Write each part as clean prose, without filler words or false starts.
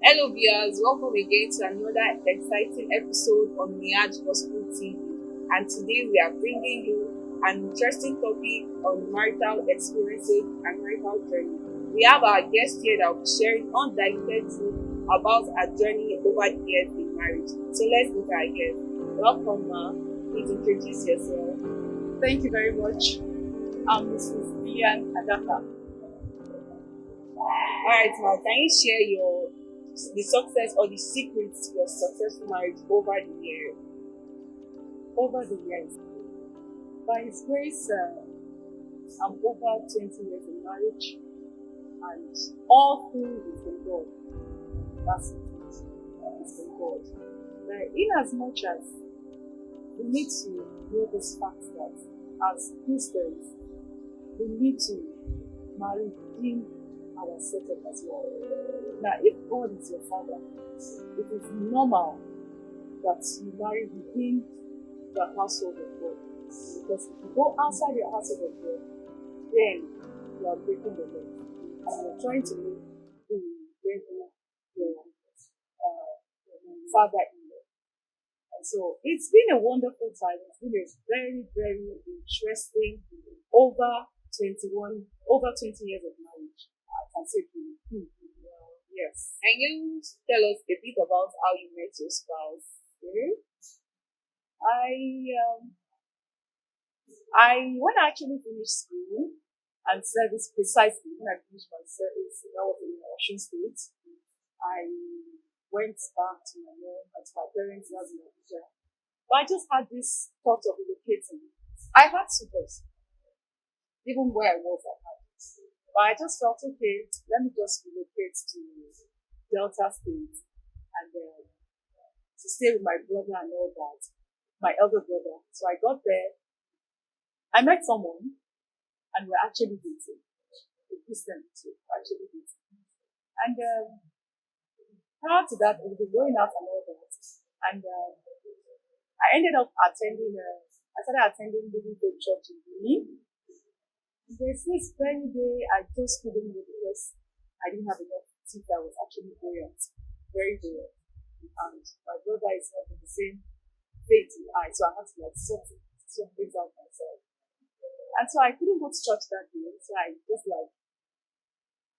Hello, viewers. Welcome again to another exciting episode on Niaj Gospel TV. And today we are bringing you an interesting topic on marital experiences and marital journey. We have our guest here that will be sharing undiluted truth about our journey over the years in marriage. So let's meet our guest. Welcome, Ma. Please introduce yourself. Thank you very much. I'm Mrs. Ian Adaka. All right, Ma. Can you share the success or the secrets to your successful marriage over the years? Over the years, by His grace, I'm over 20 years in marriage, and all through is from God. That's it. It's from God. In as much as we need to know this fact that as Christians, we need to marry within our setup as well. Now, if God is your father, it is normal that you marry within the household of God. Because if you go outside your household of God, then you are breaking the law. And you're trying to make the devil your father-in-law. And so it's been a wonderful time. It's been a very, very interesting over 20 years of marriage. I can say yes. Can you tell us a bit about how you met your spouse? When I actually finished school and service, precisely when I finished my service, that was in Ocean State, I went back to my mom and to my parents as in Abuja. But I just had this thought of relocating. I had suitors, even where I was, I had it. But I just felt, okay, let me just relocate to Delta State and to stay with my brother and all that, my elder brother. So I got there. I met someone and we're actually dating. A Christian too, actually dating. And prior to that, we were going out and all that. And I ended up attending, I started attending Living Faith Church in Benin. There's this very day I just couldn't go because I didn't have enough teeth. I was actually buoyant, very buoyant. And my brother is not in the same faith as I, so I had to like sort things out myself. And so I couldn't go to church that day, so I just like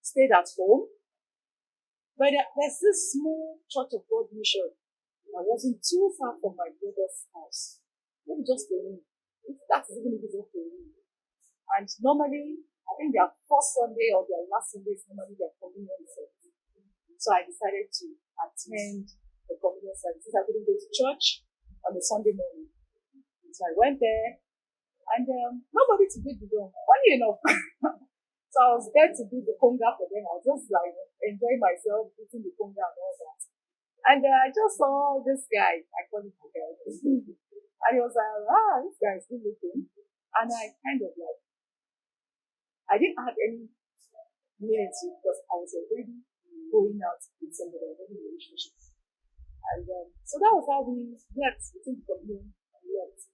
stayed at home. But there's this small Church of God mission that wasn't too far from my brother's house. Maybe just a week. If that's even if it's not a week. And normally, I think their first Sunday or their last Sunday is normally their communion service. So I decided to attend the communion service since I couldn't go to church on the Sunday morning. So I went there and nobody to beat the drum. Funny enough. So I was there to beat the conga for them. I was just like enjoying myself beating the conga and all that. And I just saw this guy. I call him the guy. And he was like, this guy is good looking. And I kind of like, I didn't have any meaning to it because I was already going out with somebody, already in a relationship. And so that was how we left within the communion and left.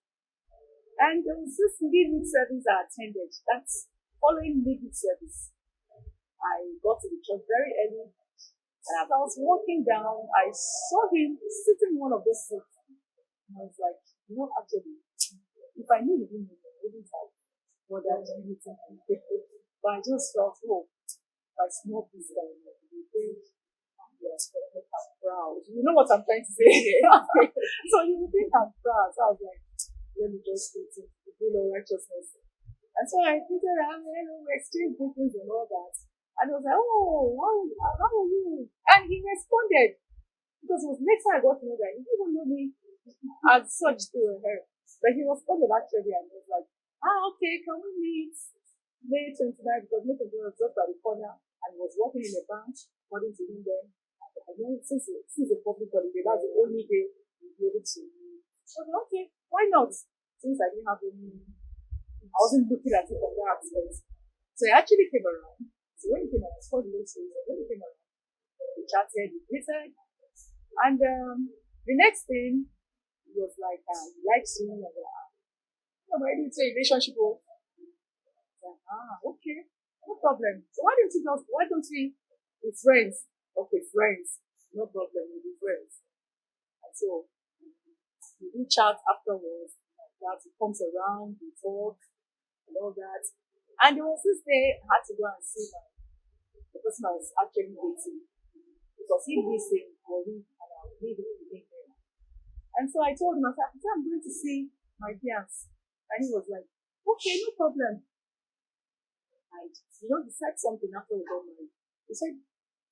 And there was this midweek service I attended. That's following midweek service. I got to the church very early. And as I was walking down, I saw him sitting in one of those seats. And I was like, actually, if I knew him, I wouldn't have bothered meeting him. But I just felt, if I snub this guy, you think, yes, I'm proud. You know what I'm trying to say? So you think I'm proud. So I was like, let me just do it to the will of righteousness. And so I tweeted around, we exchanged greetings and all that. And I was like, how are you? And he responded. Because it was next time I got to know that he didn't even know me as such to her. But he responded actually and was like, okay, can we meet May 29th? Because May 29th was just at the corner and he was working in a bank, according to him then. I know since the public holiday, that's the only day we'll be able to meet. So I was like, okay, why not? Since I didn't have I wasn't looking at it from that aspect. So he actually came around. So when he came around, I saw the little stories. When he came around, we chatted, we greeted. And the next thing was like, he likes me. And I'm ready to a relationship. Like, okay, no problem. So why don't we be friends? Okay, friends. no problem, we'll be friends. And so we do chat afterwards, like that. He comes around, we talk, and all that. And there was this day I had to go and see the person I was actually dating because he lives in Warri and I live in England. And so I told him, I said, I'm going to see my fiance. And he was like, okay, no problem. And he said something after we got married. He said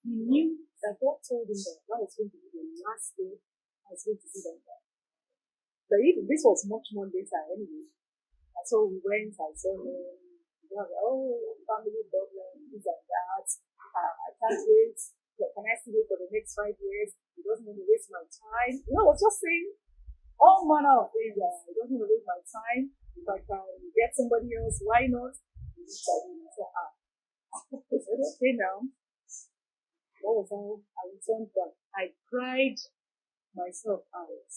he knew that God told him that that was going to be the last day I was going to see them there. But even this was much more later anyway. And so we went, I saw him, he was like, oh, family problem, things like that. I can't wait. Can I still wait for the next 5 years? He doesn't want to waste my time. I was just saying all manner of things. He doesn't want to waste my time. If I can get somebody else, why not? He said, I said, okay now. What was I returned back. I cried myself out.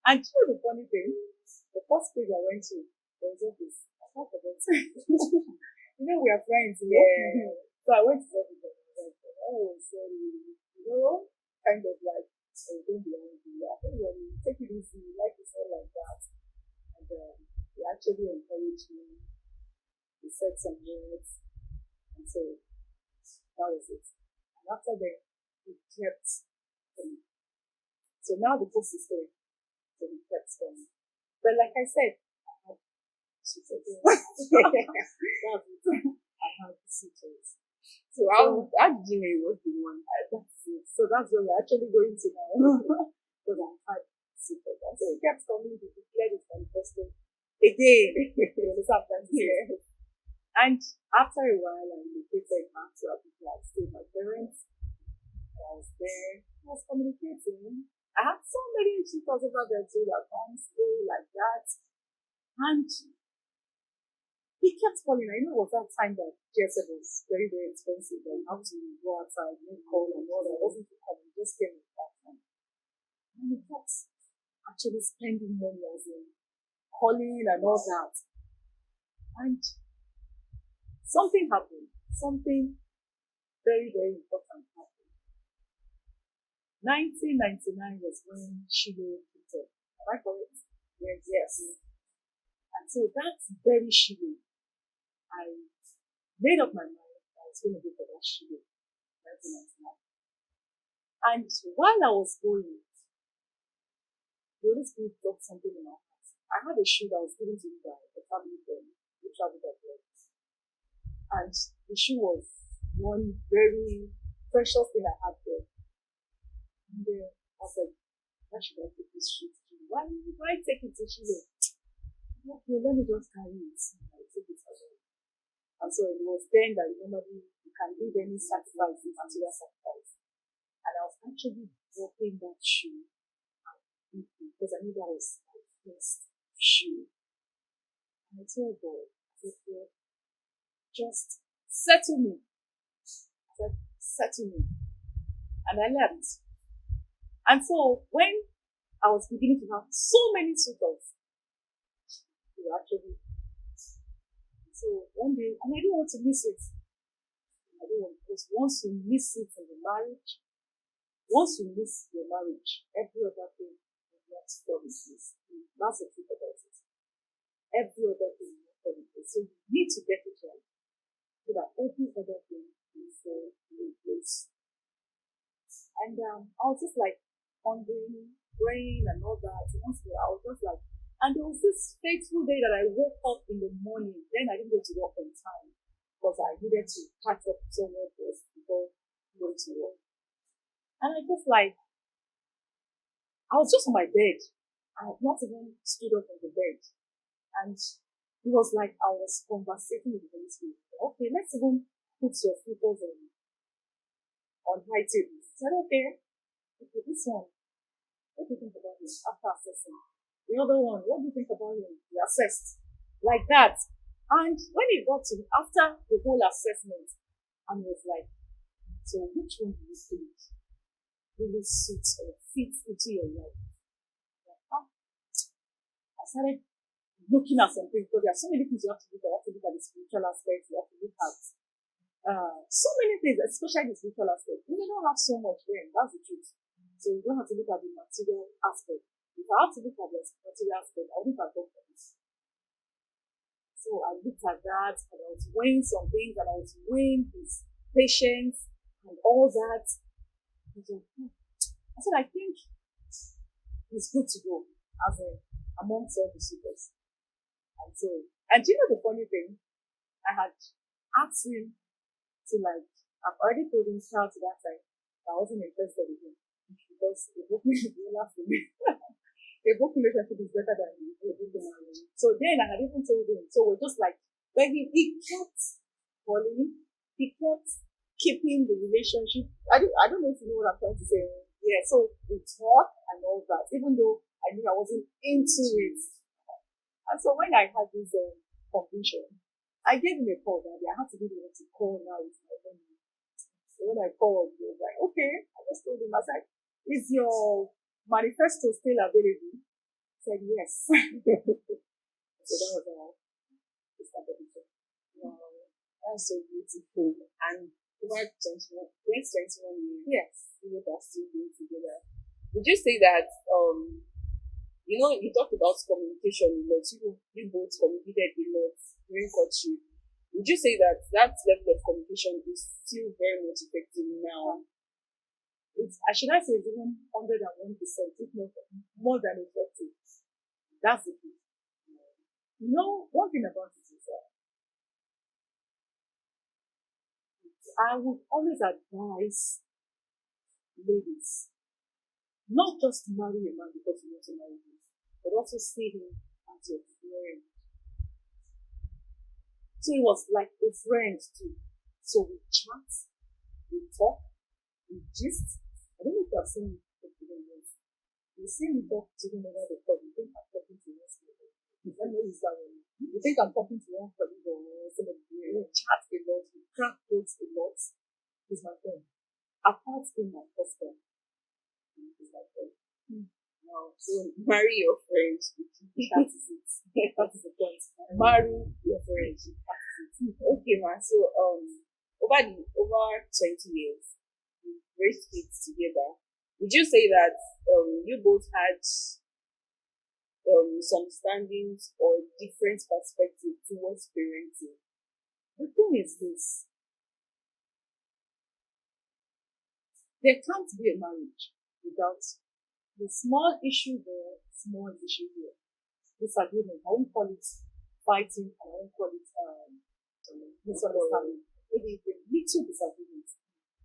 And you know the funny thing? The first page I went to was office. I can't forget. We are friends, yeah. So I went to the office and I was like, oh, sorry. Kind of like, oh, don't be angry. I think when you take it easy, like you said, like that. And he actually encouraged me. He said some words. And so that was it. And after that, he kept coming. So now the post is going. So he kept coming. But like I said, I had suitors. That's it. I had suitors. So how did you know it was the one? That's it. So that's what we're actually going to now. Because I had suitors. And so he kept coming. He declared it manifesting again. You understand what I'm saying? And after a while, I relocated back to Abuja. I stayed with my parents. I was there. I was communicating. I had so many tutors over there too that come school like that. And he kept calling. I know it was that time that GSM was very, very expensive. And I had to go outside, make call and all that. I wasn't to come. He just came at that time. And he kept actually spending money as in calling and all that. And something happened. Something very, very important happened. 1999 was when Shiloh picked up. Am I correct? Yes. And so that's very Shiloh. I made up my mind I was going to go for that Shiloh. 1999. And while I was going, the Holy Spirit dropped something in my heart. I had a shoe that was given to me by a family friend who traveled abroad. And the shoe was one very precious thing I had there. And I was like, why should I take this shoe to Shiloh? Why take it to Shiloh? Okay, let me just carry it. I take it away. And so it was then that normally you can give any sacrifice, material sacrifice. And I was actually dropping that shoe because I knew that was my first shoe. And I told God, I said, God, just settle me. I said, settle me. And I left. And so when I was beginning to have so many suitors, they were actually. So one day, and I didn't want to miss it. I didn't want, because once you miss it in the marriage, once you miss your marriage, every other thing will not fall in place. That's the truth about it. Every other thing will not fall in place. So you need to get it right so that every other thing will fall in place. And I was just like pondering, praying, and all that. And once I was just like, and there was this fateful day that I woke up in the morning. Then I didn't go to work on time because I needed to catch up somewhere first before going to work. And I just like, I was just on my bed. I had not even stood up on the bed. And it was like I was conversating with the Holy Spirit. Okay, let's even put your focus on high tables. I said, okay, this one, what do you think about it after assessing? The other one, what do you think about him? We assessed. Like that. And when it got to after the whole assessment, I was like, so which one do you think really suits or fits into your life? I started looking at something because there are so many things you have to look at. You have to look at the spiritual aspects, you have to look at So many things, especially the spiritual aspect. You may not have so much then, that's the truth. So you don't have to look at the material aspect. If I have to look at the material aspect, I'll look at both things. So I looked at that and I was weighing some things and I was weighing his patience and all that. I said, I think it's good to go as a amongst all the suitors. And so, and you know the funny thing? I had asked him to like, I've already told him shout to that time I wasn't interested in him because a broken relationship a broken relationship is better than a broken marriage. So then I had even told him. So we're just like, when he kept calling, he kept keeping the relationship. I don't know if you know what I'm trying to say. Yeah, so we talked and all that, even though I knew I wasn't into it. And so when I had this conviction, I gave him a call that day. I had to be the one to call now with my family. So when I called, he was like, okay. I just told him, I said, is your manifesto still available? He said, yes. So that was how we started it. Wow, that's so beautiful. And over 21 years, Yes. you both are still being together. Would you say that you talked about communication a lot. You both communicated a lot during courtship. Would you say that that level of communication is still very much effective now? I should I say it's even 101%, if not more than effective. That's the truth. You know, one thing about it is that I would always advise ladies not just to marry a man because you want to marry him, but also see him as your friend. So he was like a friend too. So we chat, we talk, we gist. I don't know if you have seen me talk to him once. You see me talk to him over the phone, you think I'm talking to one somebody. Let me use that one. You think I'm talking to one colleague or somebody. We chat a lot, we crack jokes a lot. He's my friend. Apart from my husband, he's my friend. Wow. So marry your friends. That is it. That is the point. Marry your friends. Okay, man. So over 20 years, you raised kids together. Would you say that you both had misunderstandings or different perspectives towards parenting? The thing is this: there can't be a marriage without the small issue there, small issue here. Disagreement. I won't call it fighting, I won't call it misunderstanding. Maybe a little disagreement.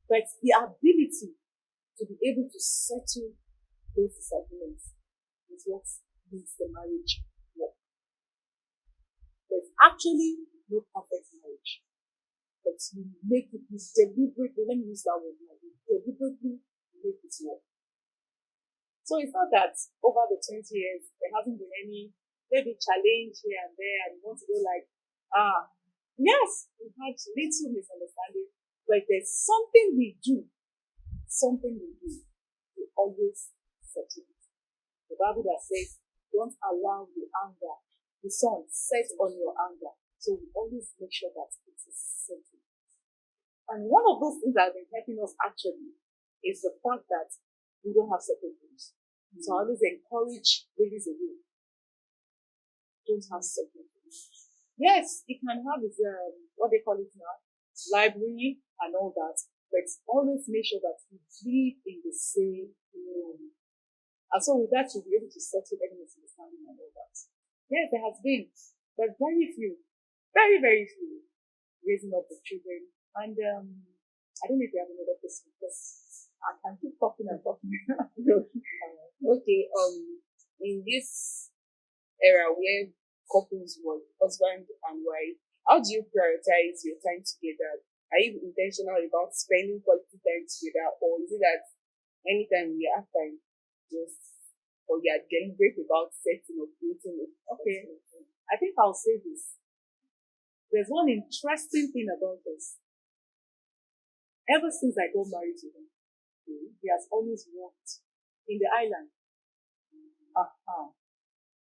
But the ability to be able to settle those disagreements is what makes the marriage work. There's actually no perfect marriage. But you make it, you deliberately, let me use that word now, you deliberately make it work. So it's not that over the 20 years there hasn't been any maybe challenge here and there and you want to go like, yes, we've had little misunderstanding, but there's something we do, we always settle it. The Bible that says, don't allow the anger, the sun set on your anger. So we always make sure that it is settled. And one of those things that have been helping us actually is the fact that we don't have separate rooms. So I always encourage ladies again, don't have separate rooms. Yes, it can have its what they call it now, library and all that, but always make sure that you live in the same room. And so with that, you'll be able to settle any misunderstanding and all that. Yes, there has been, but very, very few raising up the children. And I don't know if you have another question because I can keep talking and talking. Okay, in this era where couples work, husband and wife, how do you prioritize your time together? Are you intentional about spending quality time together, or is it that anytime we have time, or you are deliberate about setting or creating it? Okay, I think I'll say this. There's one interesting thing about this. Ever since I got married to him, he has always worked in the island.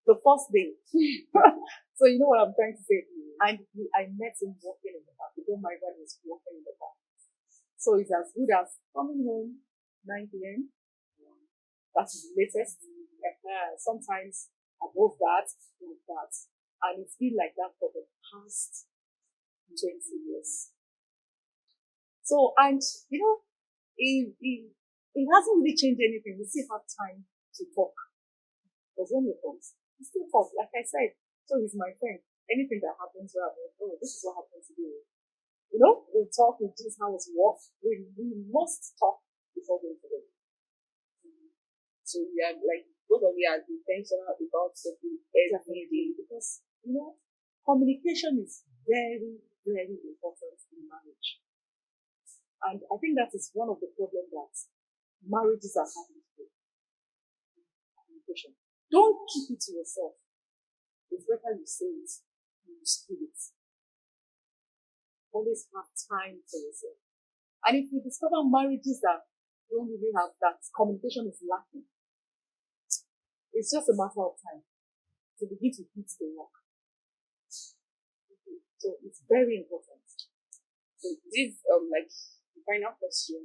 the first day. So you know what I'm trying to say. And I met him walking in the park. We got married when he was walking in the park. So it's as good as coming home 9 p.m. That is the latest. Sometimes above that, like that. And it's been like that for the past 20 years. So, and you know, it hasn't really changed anything. We still have time to talk. Because when it comes, we still talk. Like I said, so he's my friend. Anything that happens where I'm like, oh, this is what happened today. You know, we talk, we just how it's work. We must talk before going to bed. So we are like both of you are intentional about something every day. Because, you know, communication is very, very important in marriage. And I think that is one of the problems that marriages are having today. Communication. Don't keep it to yourself. It's better you say it and you speak it. Always have time for yourself. And if you discover marriages that don't really have that, communication is lacking, it's just a matter of time to begin to hit the rock. So it's very important. So this like the final question.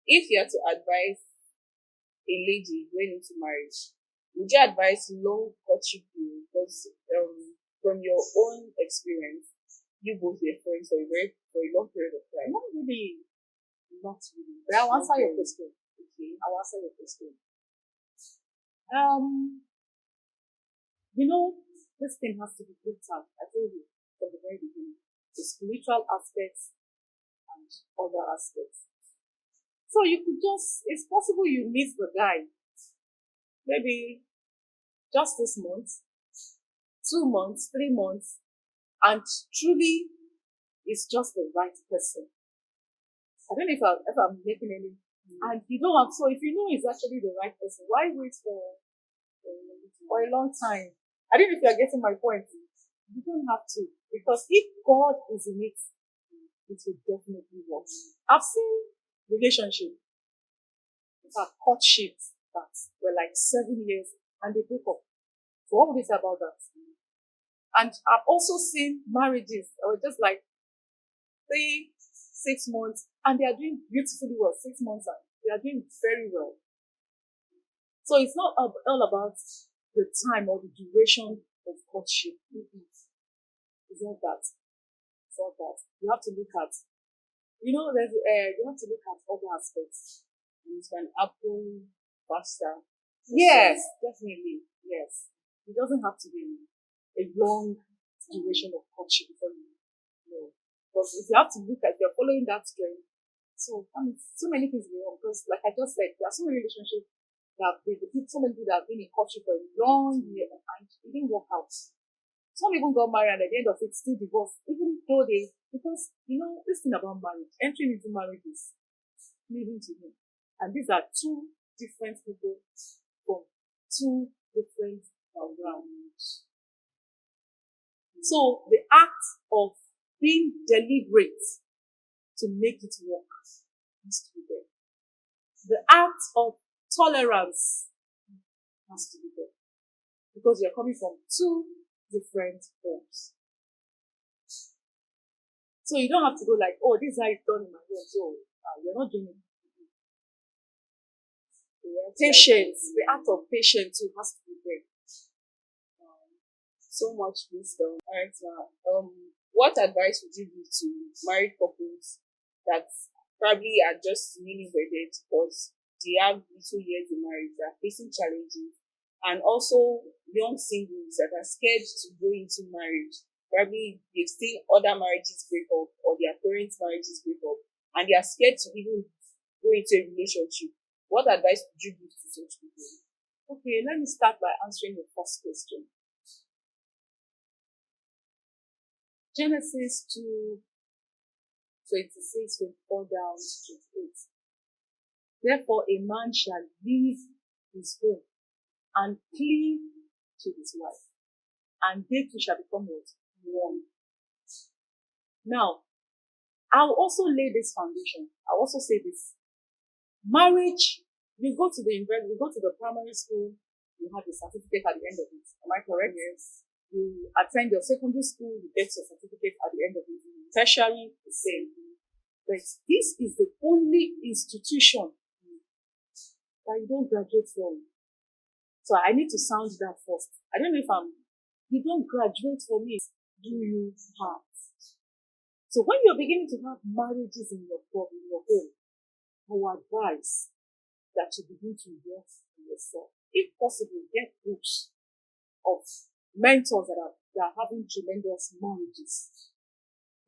If you had to advise a lady going into marriage, would you advise long courtship period? Because from your own experience, you both were friends for a long period of time. Not really. Not really. But I'll answer your question. Okay. I'll answer your question. You know, this thing has to be looked at. I told you from the very beginning. The spiritual aspects and other aspects. So you could it's possible you meet the guy maybe just this month, 2 months, 3 months, and truly it's just the right person. I don't know if I'm making any. And you don't have, so if you know it's actually the right person, why wait for a long time? I don't know if you're getting my point. You don't have to. Because if God is in it, it will definitely work. I've seen relationships that courtships that were like 7 years and they broke up. So what would you say about that? And I've also seen marriages that were just like 3, 6 months and they are doing beautifully well. 6 months and they are doing very well. So it's not all about the time or the duration of courtship. It's not that. It's not that. You have to look at, you have to look at other aspects. And it can happen faster. Yes, definitely. Yes. It doesn't have to be a long duration of courtship before you know. Because if you have to look at, you're following that trend. So, so many things go wrong. Because, like I just said, there are so many relationships that so many people that have been in courtship for a long year and it didn't work out. Some even got married and at the end of it still divorced, even though because, this thing about marriage, entering into marriage is leading to him. And these are two different people from two different backgrounds. So the act of being deliberate to make it work has to be there. The act of tolerance has to be there. Because you're coming from two different homes. So you don't have to go like, oh, this is how it's done in my home, so you're not doing it. Patience, the act of patience too has to be there. So much wisdom. Alright, what advice would you give to married couples that probably are just newly wedded, but they have little years in marriage, they are facing challenges, and also young singles that are scared to go into marriage? Probably they've seen other marriages break up or their parents' marriages break up, and they are scared to even go into a relationship. What advice would you give to such people? Okay, let me start by answering your first question. Genesis 2:26-24 down to 28. Therefore, a man shall leave his home and cleave to his wife, and they two shall become what? One. Now, I'll also lay this foundation. I'll also say this. Marriage, we go to the primary school, you have a certificate at the end of it. Am I correct? Yes. You attend your secondary school, you get your certificate at the end of it. Tertiary, the same. But this is the only institution that you don't graduate from. So I need to sound that first. I don't know if you don't graduate from it. Do you have? So when you're beginning to have marriages in your home, I would advise that you begin to work on yourself. If possible, get books of mentors that are having tremendous marriages.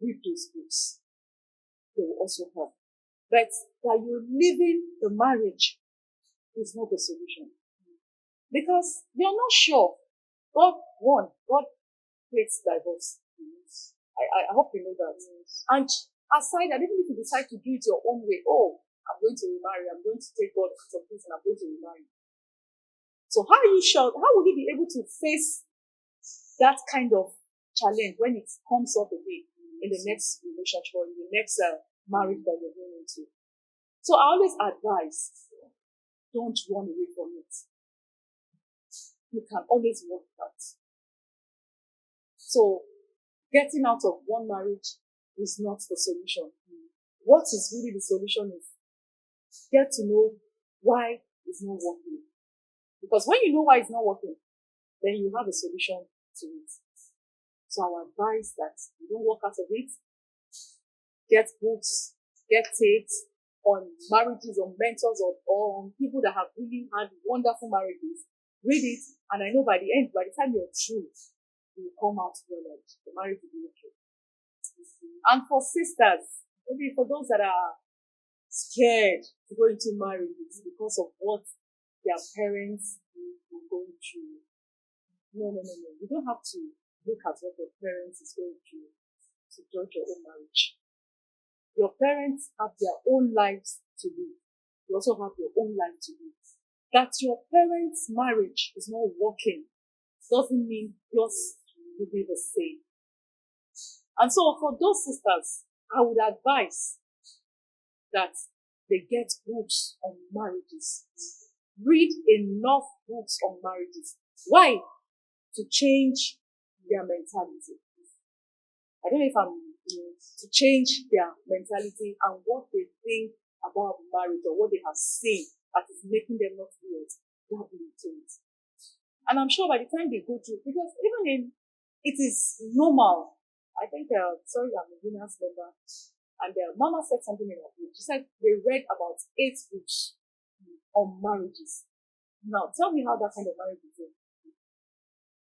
Read those books. They will also help. But that you're leaving the marriage is not the solution. Because you're not sure. God hates divorce. I hope you know that. Yes. And aside that, even if you decide to do it your own way, I'm going to remarry, I'm going to take God out of this and I'm going to remarry. So how are you sure? How will you be able to face that kind of challenge when it comes up again in the next relationship or in the next marriage that you're going into? So I always advise, don't run away from it. You can always work that. So getting out of one marriage is not the solution. What is really the solution is get to know why it's not working. Because when you know why it's not working, then you have a solution to it. So I would advise that you don't work out of it. Get books, get tapes on marriages, on mentors, or on people that have really had wonderful marriages. Read it, and I know by the time you're through, you will come out well. The marriage will be okay. And for sisters, maybe for those that are scared to go into marriages because of what their parents are going through. No. You don't have to look at what your parents is going through to judge your own marriage. Your parents have their own lives to live. You also have your own life to live. That your parents' marriage is not working doesn't mean yours will be the same. And so for those sisters, I would advise that they get books on marriages. Read enough books on marriages. Why? To change their mentality. I don't know if to change their mentality and what they think about marriage or what they have seen that is making them not feel that into it. And I'm sure by the time they go through, because it is normal. I think, I'm a Venus member, and Mama said something in her book. She said they read about 8 books on marriages. Now, tell me how that kind of marriage is going.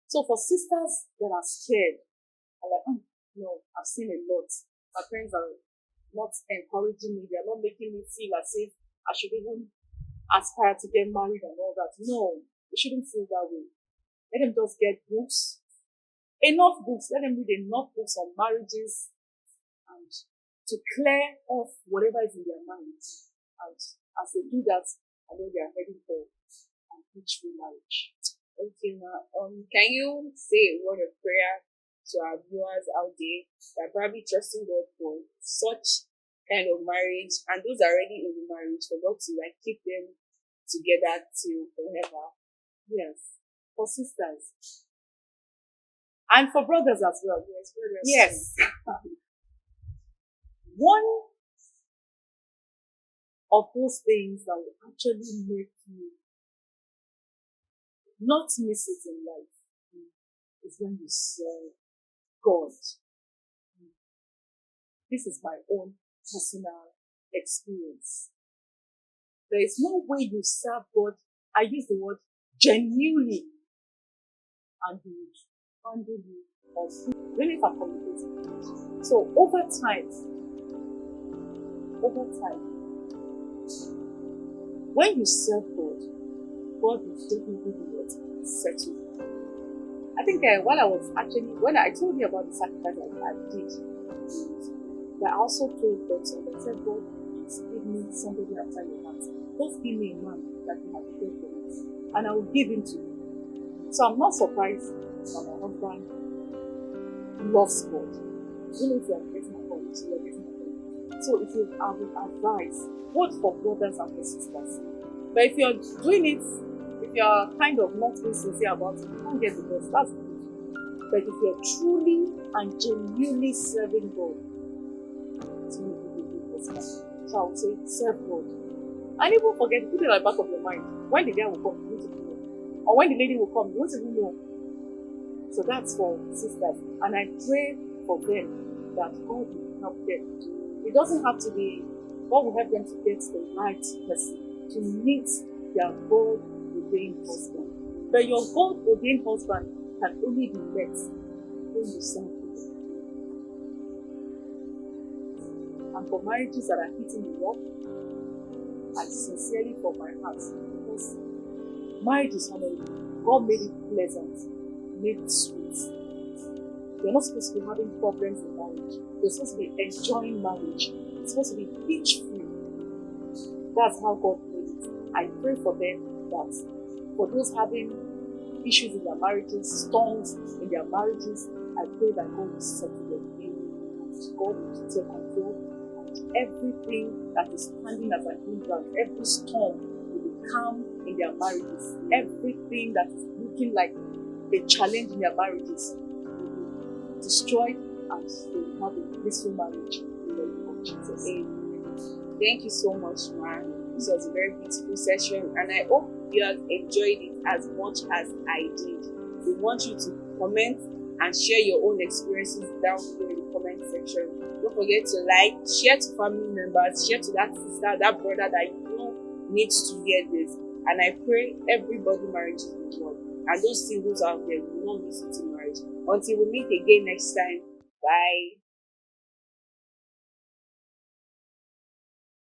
So for sisters that are scared, I'm like, no, I've seen a lot. My friends are not encouraging me. They are not making me feel as if I should even aspire to get married and all that. No, they shouldn't feel that way. Let them just get books. Enough books. Let them read enough books on marriages and to clear off whatever is in their minds. And as they do that, I know they are heading for a peaceful marriage. Okay, now, can you say a word of prayer to our viewers out there that are probably trusting God for such kind of marriage and those already in the marriage for God to keep them together till forever? Yes, for sisters. And for brothers as well. Yes, brothers. Yes. One of those things that will actually make you not miss it in life is when you serve God. This is my own personal experience. There is no way you serve God, I use the word genuinely, and He will handle you or really if I'm communicating. So over time, when you serve God, God will definitely be what settle. I think when I told you about the sacrifice I did, but I also told God, I said, God, please give me somebody after your heart. Just give me a man that you have prayed for me, and I will give him to you. So I'm not surprised that my husband loves God. Even if you are getting a God, you are getting a God. So I will advise, both for brothers and for sisters. But if you're you're kind of not being sincere about it, you can't get divorced. That's good. But if you're truly and genuinely serving God, it's going to be a good husband. So I would say serve God. And even forget, put it at the back of your mind. When the guy will come, you won't even know. Or when the lady will come, you won't even know. So that's for sisters. And I pray for them that God will help them. It doesn't have to be, God will help them to get the right person, to meet their God-ordained husband. But your God-ordained husband can only be met when you serve Him. And for marriages that are hitting the rock, I sincerely from my heart, because marriage is honorable. God made it pleasant, made it sweet. You're not supposed to be having problems in marriage. You're supposed to be enjoying marriage. It's supposed to be beach free. That's how God made it. I pray for them that for those having issues in their marriages, storms in their marriages, I pray that God will settle them in. God will take control. Everything that is standing as an hindrance, every storm will be calm in their marriages. Everything that is looking like a challenge in their marriages will be destroyed, and they will have a blissful marriage in the name of Jesus. Amen. Thank you so much, man. This was a very beautiful session, and I hope you have enjoyed it as much as I did. We want you to comment and share your own experiences down below in the comment section. Don't forget to like, share to family members, share to that sister, that brother that you know needs to hear this. And I pray everybody marriages will work. And those singles out there will not miss it in marriage. Until we meet again next time. Bye.